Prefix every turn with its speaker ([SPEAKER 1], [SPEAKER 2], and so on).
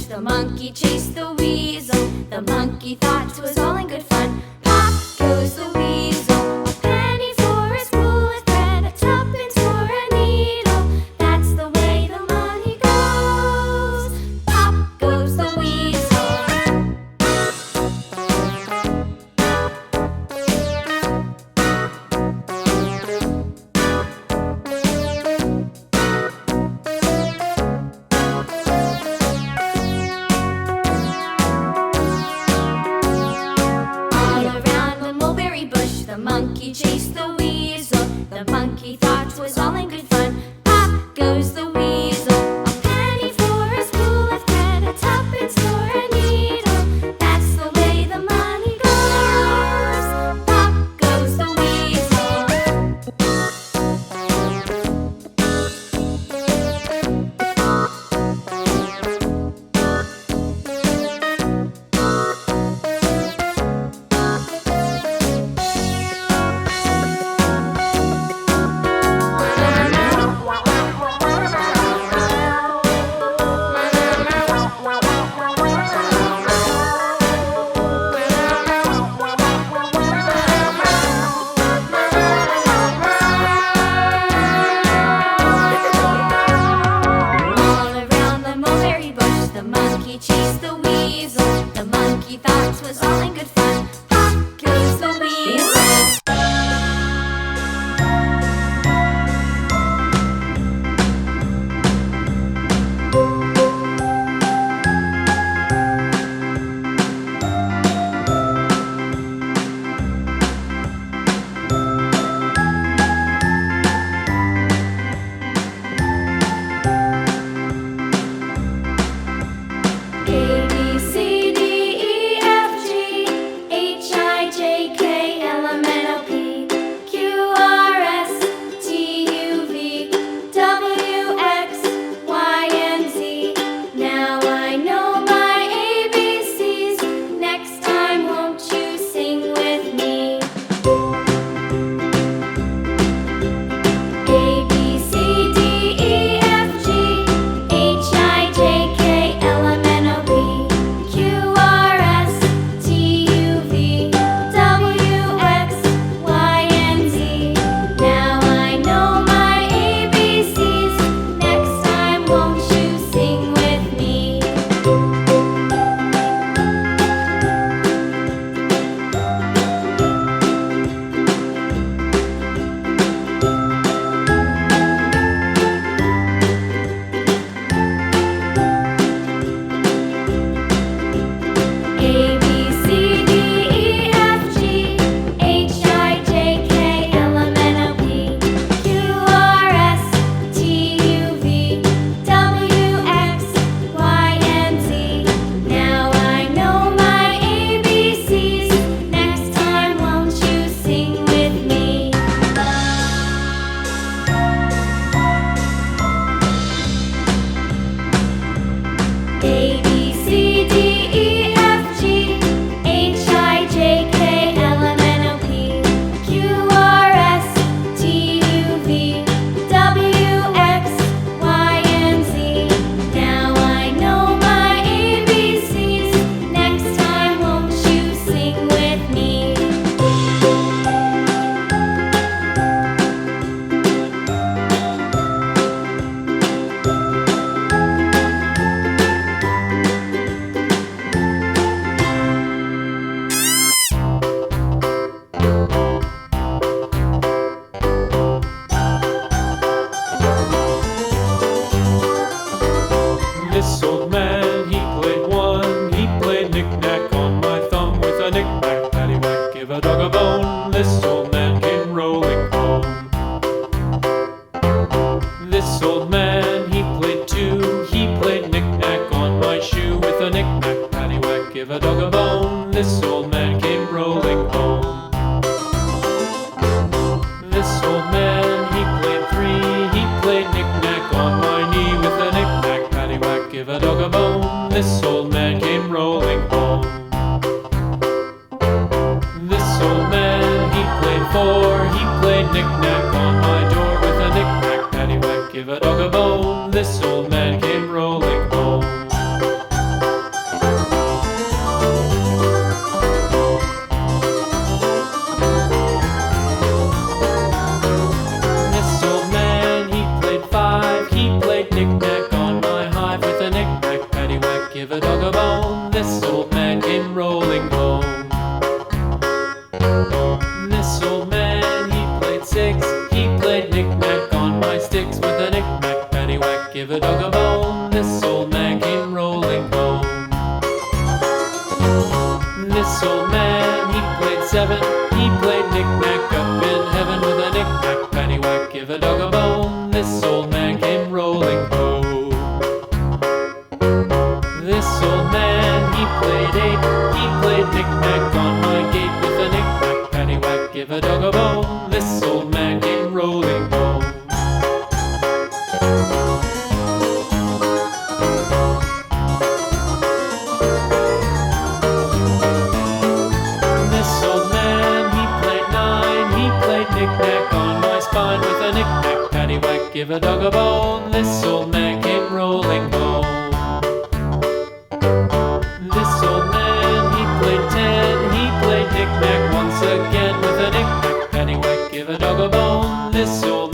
[SPEAKER 1] The monkey chased the weasel. The monkey thought 'twas all in good fun. Pop goes the weasel. A penny for a spool of thread, a tuppence for a needle. That's the way the money goes. Pop goes the weasel. The monkey chased the weasel. The monkey thought 'twas all in good fun. Pop goes the weasel. A penny for a spool of thread, a tuppence for a needle. That's the way the money goes. Pop goes the weasel. The monkey chased the weasel. The monkey thought 'twas all in good fun. Pop goes the weasel.
[SPEAKER 2] This old man, he played one. He played knick-knack on my thumb with a knick-knack, paddywhack, give a dog a bone. This old man came rolling home. This old man, he played two. He played knick-knack on my shoe with a knick-knack, paddywhack, give a dog a bone. This old man came rolling home. This old man, he played three. give a dog a bone. This old man came rolling home. This old man, he played four. He played knick-knack on my door with a knick-knack, paddywhack, give a dog a bone. This old man came rolling home. This old man, he played five. He played knick-knack on my hive with a knick-knack, paddywhack, give a dog a bone. This old man came rolling home. This old man, he played six. He played knick-knack on my sticks with a knick-knack, paddywhack, give a dog a bone. This old man came rolling home. This old man, he played seven. He played knick-knack up in heaven with a knick-knack, paddywhack, give a dog a bone. This old man came rolling home. This old man, he played eight. He played knick-knack on my gate with a knick-knack, paddywhack, give a dog a bone. This old man came rolling home. This old man, he played nine. He played knick-knack on my spine with a knick-knack, paddywhack, give a dog a bone. This old man came rolling home. This old man, he played ten. He played knick-knack once again with a knick-knack, paddywhack, give a dog a bone. This old